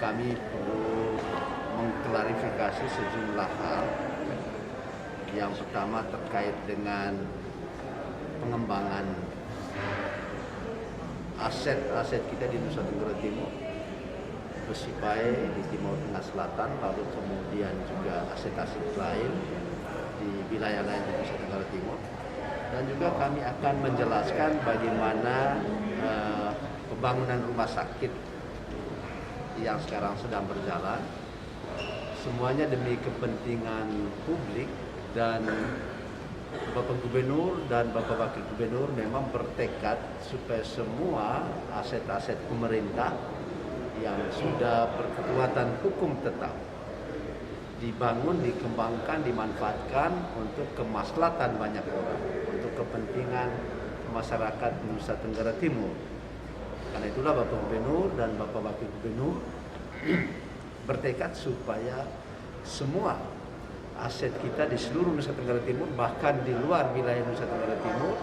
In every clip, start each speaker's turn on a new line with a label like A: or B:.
A: kami perlu mengklarifikasi sejumlah hal. Yang pertama terkait dengan pengembangan aset-aset kita di Nusa Tenggara Timur, Besipae di Timur Tengah Selatan, lalu kemudian juga aset-aset lain di wilayah lain di Nusa Tenggara Timur. Dan juga kami akan menjelaskan bagaimana pembangunan rumah sakit yang sekarang sedang berjalan, semuanya demi kepentingan publik, dan Bapak Gubernur dan Bapak Wakil Gubernur memang bertekad supaya semua aset-aset pemerintah yang sudah berkekuatan hukum tetap dibangun, dikembangkan, dimanfaatkan untuk kemaslahatan banyak orang, untuk kepentingan masyarakat Nusa Tenggara Timur. Karena itulah Bapak Gubernur dan Bapak Wakil Gubernur bertekad supaya semua aset kita di seluruh Nusa Tenggara Timur, bahkan di luar wilayah Nusa Tenggara Timur,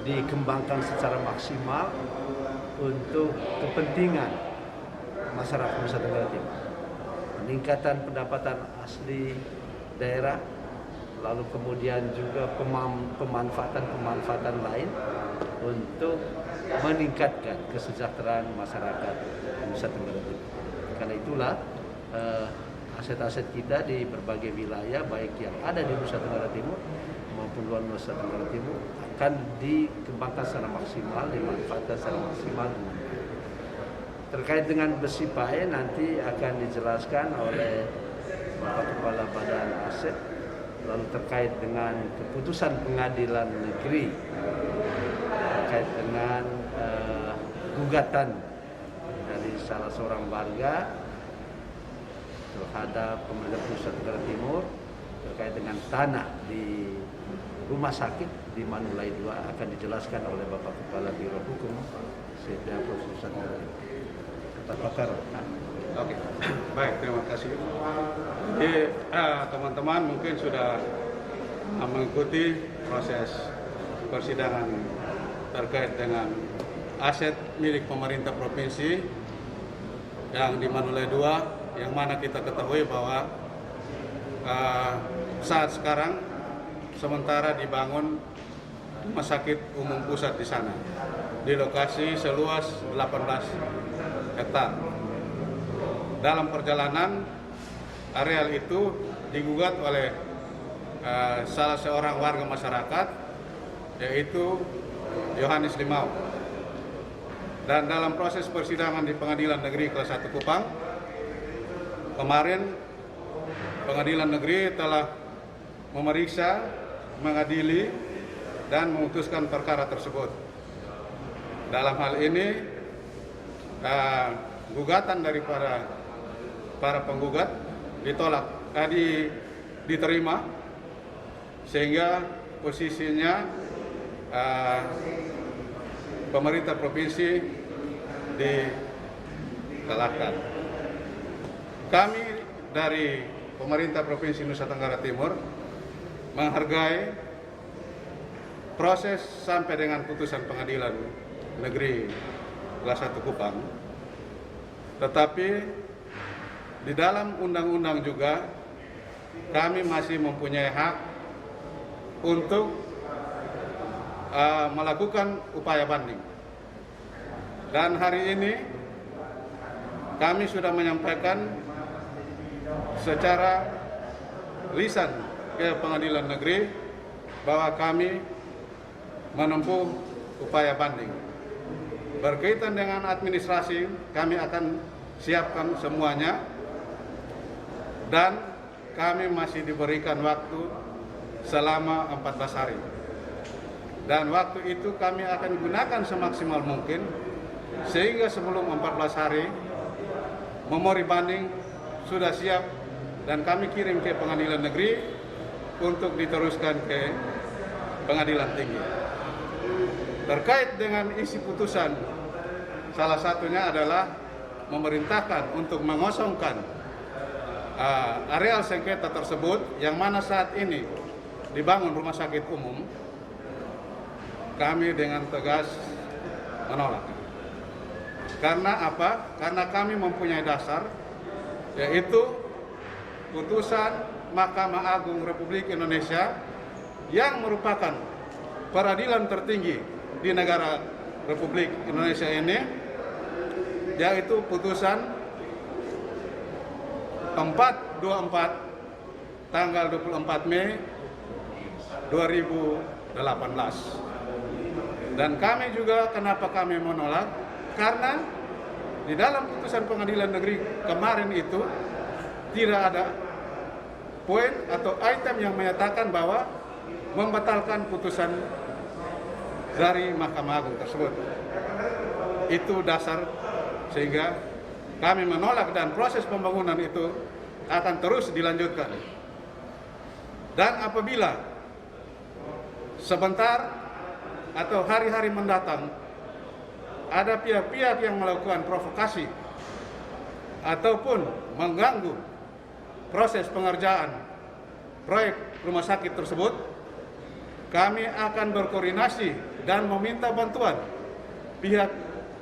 A: dikembangkan secara maksimal untuk kepentingan masyarakat Nusa Tenggara Timur. Peningkatan pendapatan asli daerah, lalu kemudian juga pemanfaatan lain untuk meningkatkan kesejahteraan masyarakat Nusa Tenggara Timur. Karena itulah aset-aset kita di berbagai wilayah, baik yang ada di Nusa Tenggara Timur maupun luar Nusa Tenggara Timur, akan dikembangkan secara maksimal, dimanfaatkan secara maksimal. Terkait dengan Besipae nanti akan dijelaskan oleh Bapak Kepala Badan Aset. Lalu terkait dengan keputusan pengadilan negeri terkait dengan gugatan dari salah seorang warga terhadap pemerintah Nusa Tenggara Timur terkait dengan tanah di rumah sakit di Manulai 2 akan dijelaskan oleh Bapak Kepala Biro Hukum Setda Provinsi Nusa Tenggara Timur. Pak Pakar.
B: Oke, baik, terima kasih. Jadi teman-teman mungkin sudah mengikuti proses persidangan terkait dengan aset milik pemerintah provinsi yang di Manulai 2, yang mana kita ketahui bahwa saat sekarang sementara dibangun rumah sakit umum pusat di sana di lokasi seluas 18 hektar. Dalam perjalanan areal itu digugat oleh salah seorang warga masyarakat, yaitu Yohanes Limau. Dan dalam proses persidangan di Pengadilan Negeri Kelas 1 Kupang, kemarin Pengadilan Negeri telah memeriksa, mengadili, dan memutuskan perkara tersebut. Dalam hal ini, gugatan dari para penggugat diterima, sehingga posisinya pemerintah provinsi dikalahkan. Kami dari pemerintah Provinsi Nusa Tenggara Timur menghargai proses sampai dengan putusan Pengadilan Negeri Kelas 1 Kupang. Tetapi di dalam undang-undang juga kami masih mempunyai hak untuk melakukan upaya banding. Dan hari ini kami sudah menyampaikan secara lisan ke Pengadilan Negeri bahwa kami menempuh upaya banding. Berkaitan dengan administrasi, kami akan siapkan semuanya, dan kami masih diberikan waktu selama 14 hari. Dan waktu itu kami akan gunakan semaksimal mungkin, sehingga sebelum 14 hari memori banding sudah siap dan kami kirim ke Pengadilan Negeri untuk diteruskan ke Pengadilan Tinggi. Terkait dengan isi putusan, salah satunya adalah memerintahkan untuk mengosongkan areal sengketa tersebut, yang mana saat ini dibangun rumah sakit umum. Kami dengan tegas menolak. Karena apa? Karena kami mempunyai dasar, yaitu putusan Mahkamah Agung Republik Indonesia yang merupakan peradilan tertinggi di negara Republik Indonesia ini, yaitu putusan 424 tanggal 24 Mei 2018. Dan kami juga, kenapa kami menolak? Karena di dalam putusan pengadilan negeri kemarin itu tidak ada poin atau item yang menyatakan bahwa membatalkan putusan dari Mahkamah Agung tersebut. Itu dasar sehingga kami menolak, dan proses pembangunan itu akan terus dilanjutkan. Dan apabila sebentar atau hari-hari mendatang ada pihak-pihak yang melakukan provokasi ataupun mengganggu proses pengerjaan proyek rumah sakit tersebut, kami akan berkoordinasi dan meminta bantuan pihak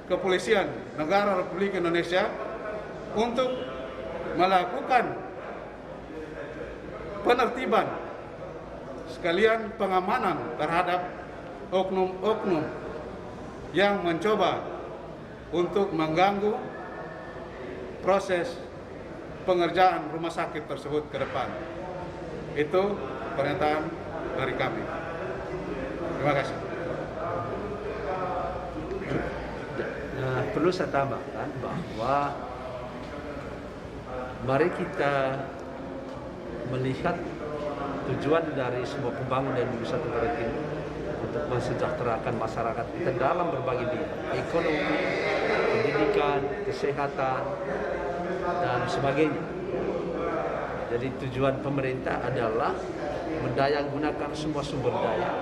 B: kepolisian negara Republik Indonesia untuk melakukan penertiban sekalian pengamanan terhadap oknum-oknum yang mencoba untuk mengganggu proses pengerjaan rumah sakit tersebut ke depan. Itu pernyataan dari kami. Terima kasih.
A: Nah, perlu saya tambahkan bahwa mari kita melihat tujuan dari semua pembangunan di Nusa Tenggara Timur untuk mensejahterakan masyarakat kita dalam berbagai bidang, ekonomi, pendidikan, kesehatan, dan sebagainya. Jadi tujuan pemerintah adalah mendayagunakan semua sumber daya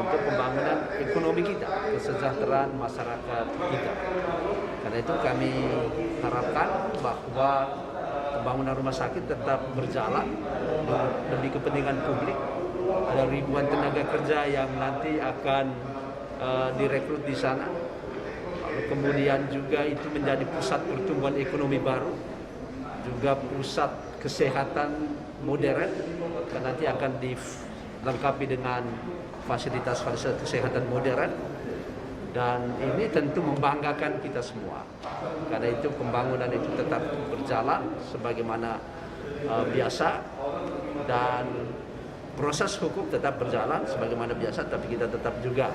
A: untuk pembangunan ekonomi kita, kesejahteraan masyarakat kita. Karena itu kami harapkan bahwa pembangunan rumah sakit tetap berjalan demi kepentingan publik. Ada ribuan tenaga kerja yang nanti akan direkrut di sana. Lalu kemudian juga itu menjadi pusat pertumbuhan ekonomi baru, juga pusat kesehatan modern, dan nanti akan dilengkapi dengan fasilitas-fasilitas kesehatan modern. Dan ini tentu membanggakan kita semua. Karena itu pembangunan itu tetap berjalan sebagaimana biasa, dan proses hukum tetap berjalan sebagaimana biasa, tapi kita tetap juga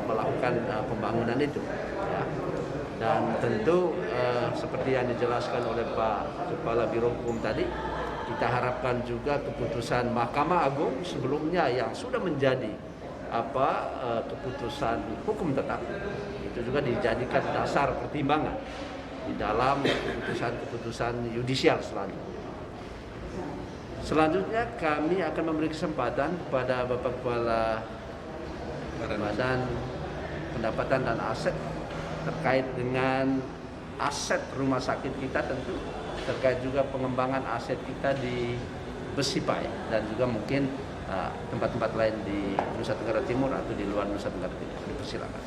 A: melakukan pembangunan itu. Ya. Dan tentu seperti yang dijelaskan oleh Pak Kepala Biro Hukum tadi, kita harapkan juga keputusan Mahkamah Agung sebelumnya yang sudah menjadi keputusan hukum tetap itu juga dijadikan dasar pertimbangan di dalam keputusan-keputusan yudisial selanjutnya. Selanjutnya kami akan memberi kesempatan kepada Bapak Kepala Badan Pendapatan dan Aset terkait dengan aset rumah sakit kita, tentu terkait juga pengembangan aset kita di Besipai dan juga mungkin tempat-tempat lain di Nusa Tenggara Timur atau di luar Nusa Tenggara Timur. Silakan.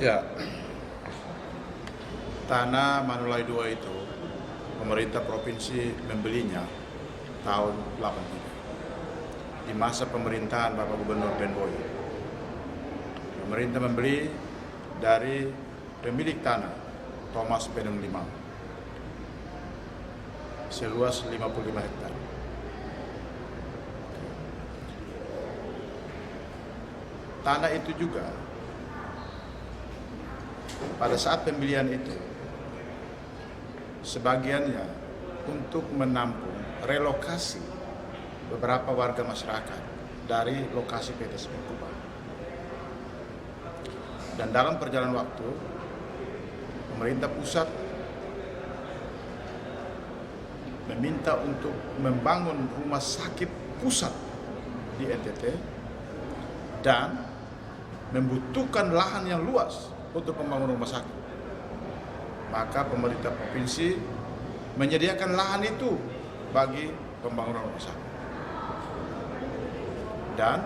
C: Ya, tanah Manulai 2 itu pemerintah provinsi membelinya tahun 83 di masa pemerintahan Bapak Gubernur Den Boy. Pemerintah membeli dari pemilik tanah Thomas Penum Limau seluas 55 hektar. Tanah itu juga pada saat pembelian itu sebagiannya untuk menampung relokasi beberapa warga masyarakat dari lokasi PT Semen Kubah. Dan dalam perjalanan waktu, pemerintah pusat meminta untuk membangun rumah sakit pusat di NTT dan membutuhkan lahan yang luas untuk pembangunan rumah sakit. Maka pemerintah provinsi menyediakan lahan itu bagi pembangunan rumah sakit. Dan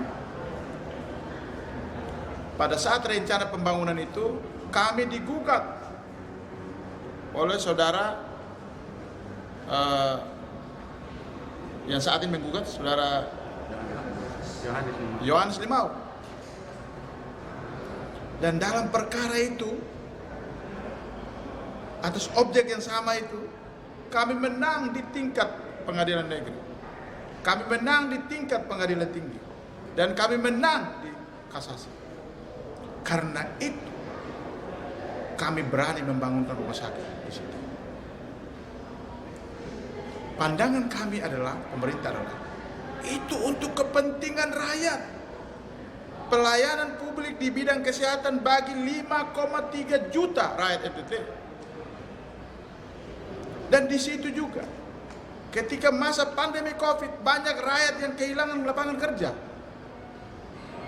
C: pada saat rencana pembangunan itu, kami digugat oleh saudara yang saat ini menggugat, saudara Yohanes Limau. Dan dalam perkara itu, atas objek yang sama itu, kami menang di tingkat pengadilan negeri, kami menang di tingkat pengadilan tinggi, dan kami menang di kasasi. Karena itu kami berani membangunkan rumah sakit di situ. Pandangan kami adalah, pemerintah adalah, itu untuk kepentingan rakyat. Pelayanan publik di bidang kesehatan bagi 5,3 juta rakyat NTT. Dan di situ juga, ketika masa pandemi COVID, banyak rakyat yang kehilangan lapangan kerja.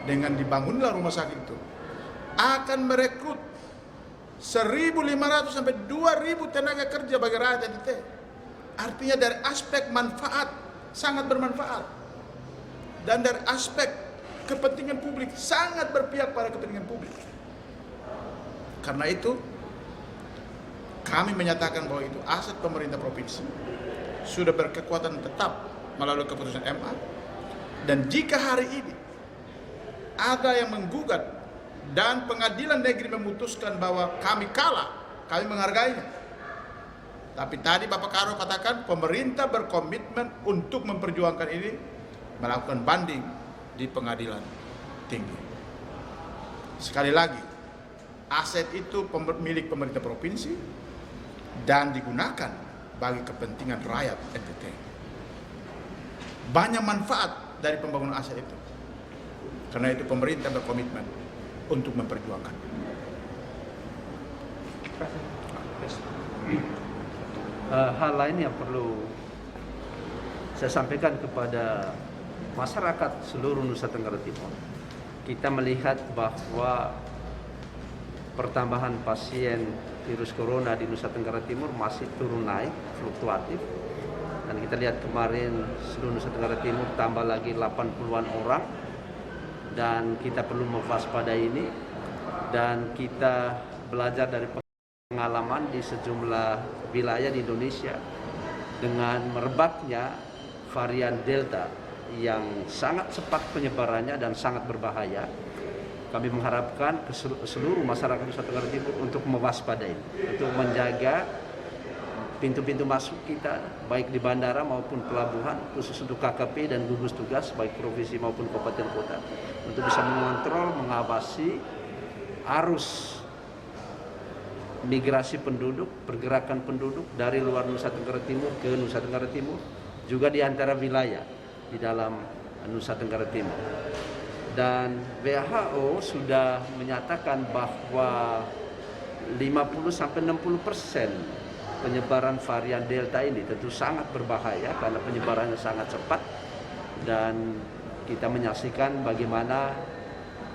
C: Dengan dibangunlah rumah sakit itu, akan merekrut 1.500 sampai 2.000 tenaga kerja bagi rakyat NTT. Artinya dari aspek manfaat, sangat bermanfaat. Dan dari aspek kepentingan publik, sangat berpihak pada kepentingan publik. Karena itu, kami menyatakan bahwa itu aset pemerintah provinsi, sudah berkekuatan tetap melalui keputusan MA. Dan jika hari ini ada yang menggugat dan pengadilan negeri memutuskan bahwa kami kalah, kami menghargainya. Tapi tadi Bapak Karo katakan pemerintah berkomitmen untuk memperjuangkan ini, melakukan banding di pengadilan tinggi. Sekali lagi, aset itu milik pemerintah provinsi dan digunakan bagi kepentingan rakyat NTT. Banyak manfaat dari pembangunan aset itu. Karena itu pemerintah berkomitmen untuk memperjuangkan.
A: Hal lain yang perlu saya sampaikan kepada masyarakat seluruh Nusa Tenggara Timur, kita melihat bahwa pertambahan pasien virus corona di Nusa Tenggara Timur masih turun naik, fluktuatif. Dan kita lihat kemarin seluruh Nusa Tenggara Timur tambah lagi 80-an orang, dan kita perlu mewaspadai ini, dan kita belajar dari pengalaman di sejumlah wilayah di Indonesia dengan merebaknya varian Delta yang sangat cepat penyebarannya dan sangat berbahaya. Kami mengharapkan seluruh masyarakat Nusa Tenggara Timur untuk mewaspadai, untuk menjaga pintu-pintu masuk kita, baik di bandara maupun pelabuhan, khusus untuk KKP dan gugus tugas, baik provinsi maupun kabupaten kota, untuk bisa mengontrol, mengawasi arus migrasi penduduk, pergerakan penduduk dari luar Nusa Tenggara Timur ke Nusa Tenggara Timur, juga di antara wilayah di dalam Nusa Tenggara Timur. Dan WHO sudah menyatakan bahwa 50-60% penyebaran varian Delta ini tentu sangat berbahaya karena penyebarannya sangat cepat, dan kita menyaksikan bagaimana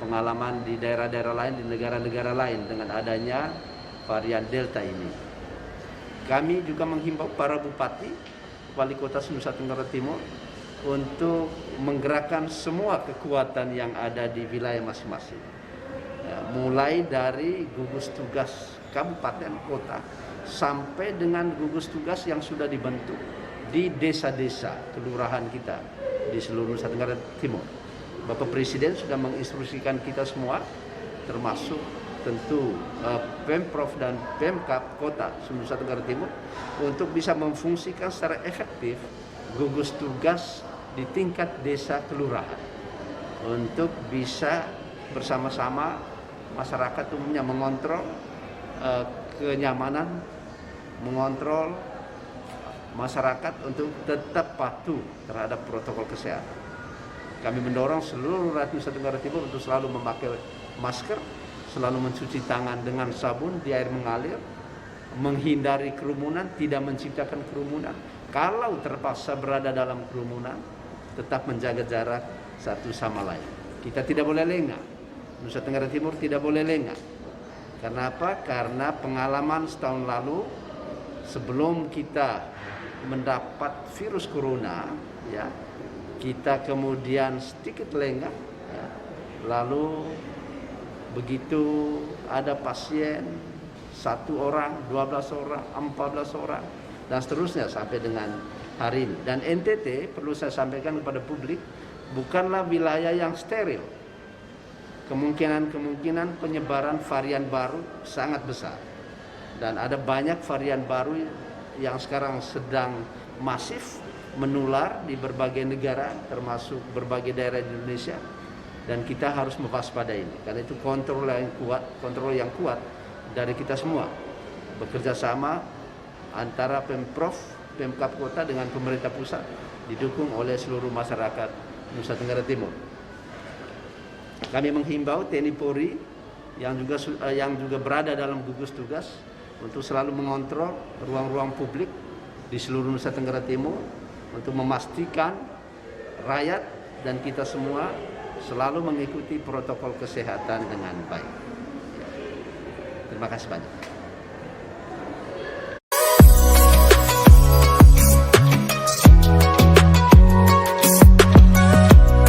A: pengalaman di daerah-daerah lain, di negara-negara lain dengan adanya varian Delta ini. Kami juga menghimbau para bupati, wali kota Nusa Tenggara Timur untuk menggerakkan semua kekuatan yang ada di wilayah masing-masing. Ya, mulai dari gugus tugas kabupaten kota sampai dengan gugus tugas yang sudah dibentuk di desa-desa kelurahan kita di seluruh Nusa Tenggara Timur. Bapak Presiden sudah menginstruksikan kita semua, termasuk tentu Pemprov dan Pemkab Kota Nusa Tenggara Timur, untuk bisa memfungsikan secara efektif gugus tugas di tingkat desa kelurahan, untuk bisa bersama-sama masyarakat umumnya mengontrol kenyamanan, mengontrol masyarakat untuk tetap patuh terhadap protokol kesehatan. Kami mendorong seluruh rakyat Nusa Tenggara Timur untuk selalu memakai masker, selalu mencuci tangan dengan sabun di air mengalir, menghindari kerumunan, tidak menciptakan kerumunan. Kalau terpaksa berada dalam kerumunan, tetap menjaga jarak satu sama lain. Kita tidak boleh lengah. Nusa Tenggara Timur tidak boleh lengah. Karena apa? Karena pengalaman setahun lalu, sebelum kita mendapat virus corona, ya, kita kemudian sedikit lengah, ya, lalu begitu ada pasien 1 orang, 12 orang, 14 orang, dan seterusnya sampai dengan hari ini. Dan NTT, perlu saya sampaikan kepada publik, bukanlah wilayah yang steril. Kemungkinan penyebaran varian baru sangat besar. Dan ada banyak varian baru yang sekarang sedang masif menular di berbagai negara, termasuk berbagai daerah di Indonesia. Dan kita harus mewaspadai ini, karena itu kontrol yang kuat dari kita semua, bekerja sama antara Pemprov, Pemkab Kota dengan pemerintah pusat, didukung oleh seluruh masyarakat Nusa Tenggara Timur. Kami menghimbau TNI Polri yang juga berada dalam gugus tugas untuk selalu mengontrol ruang-ruang publik di seluruh Nusa Tenggara Timur untuk memastikan rakyat dan kita semua selalu mengikuti protokol kesehatan dengan baik. Terima kasih banyak.